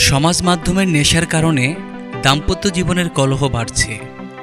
সমাজ মাধ্যমের নেশার কারণে দাম্পত্য জীবনের কলহ বাড়ছে।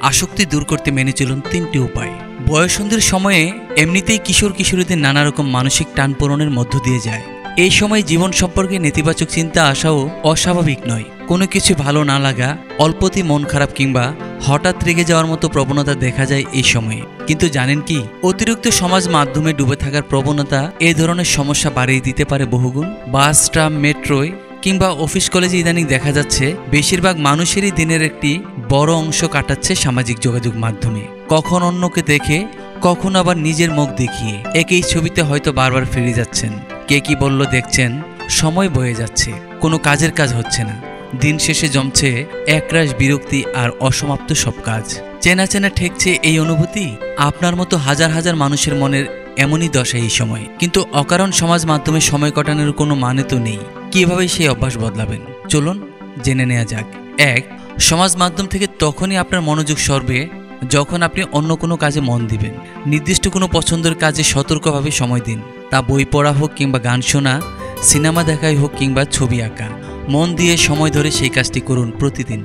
আসক্তি দূর করতে মেনে চলুন ৩টি উপায়। বয়ঃসন্ধির সময়ে এমনিতেই কিশোর কিশোরীদের নানা রকম মানসিক টানপোড়েনের মধ্য দিয়ে যায়। এই সময় জীবন সম্পর্কে নেতিবাচক চিন্তা আসাও অস্বাভাবিক নয়। কোনো কিছু ভালো না লাগা, অল্পতেই মন খারাপ কিংবা হঠাৎ রেগে যাওয়ার মতো প্রবণতা দেখা যায় এই সময়ে। কিন্তু জানেন কি, অতিরিক্ত সমাজ মাধ্যমে ডুবে থাকার প্রবণতা এই ধরনের সমস্যা বাড়িয়ে দিতে পারে বহুগুণ। বাস, ট্রাম, মেট্রোয় কিংবা অফিস কলেজে ইদানিং দেখা যাচ্ছে বেশিরভাগ মানুষেরই দিনের একটি বড় অংশ কাটাচ্ছে সামাজিক যোগাযোগ মাধ্যমে। কখন অন্যকে দেখে, কখন আবার নিজের মুখ দেখিয়ে একই ছবিতে হয়তো বারবার ফিরে যাচ্ছেন। কে কি বলল দেখছেন, সময় বয়ে যাচ্ছে, কোনো কাজের কাজ হচ্ছে না। দিন শেষে জমছে একরাশ বিরক্তি আর অসমাপ্ত সব কাজ। চেনা চেনা ঠেকছে এই অনুভূতি। আপনার মতো হাজার হাজার মানুষের মনের এমনই দশা এই সময়। কিন্তু অকারণ সমাজ মাধ্যমে সময় কাটানোর কোনো মানে তো নেই। কিভাবে সেই অভ্যাস বদলাবেন চলুন জেনে নেওয়া যাক। ১. সমাজ মাধ্যম থেকে তখনই আপনার মনোযোগ সরবে যখন আপনি অন্য কোনো কাজে মন দিবেন। নির্দিষ্ট কোনো পছন্দের কাজে সতর্কভাবে সময় দিন। তা বই পড়া হোক কিংবা গান শোনা, সিনেমা দেখাই হোক কিংবা ছবি আঁকা। মন দিয়ে সময় ধরে সেই কাজটি করুন প্রতিদিন।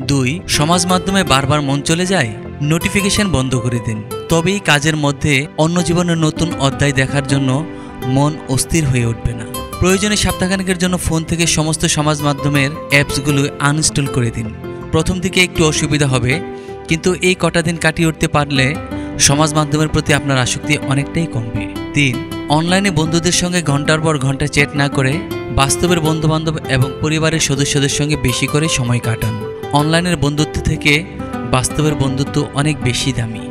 ২. সমাজ মাধ্যমে বারবার মন চলে যায়, নোটিফিকেশন বন্ধ করে দিন। তবেই কাজের মধ্যে অন্য জীবনের নতুন অধ্যায় দেখার জন্য মন অস্থির হয়ে উঠবে না। প্রয়োজনে সপ্তাহখানেকের জন্য ফোন থেকে সমস্ত সমাজ মাধ্যমের অ্যাপসগুলো আনইনস্টল করে দিন। প্রথম দিকে একটু অসুবিধা হবে, কিন্তু এই কটা দিন কাটিয়ে উঠতে পারলে সমাজ মাধ্যমের প্রতি আপনার আসক্তি অনেকটাই কমবে। ৩. অনলাইনে বন্ধুদের সঙ্গে ঘন্টার পর ঘন্টা চ্যাট না করে বাস্তবের বন্ধুবান্ধব এবং পরিবারের সদস্যদের সঙ্গে বেশি করে সময় কাটান। অনলাইনের বন্ধুত্ব থেকে বাস্তবের বন্ধুত্ব অনেক বেশি দামি।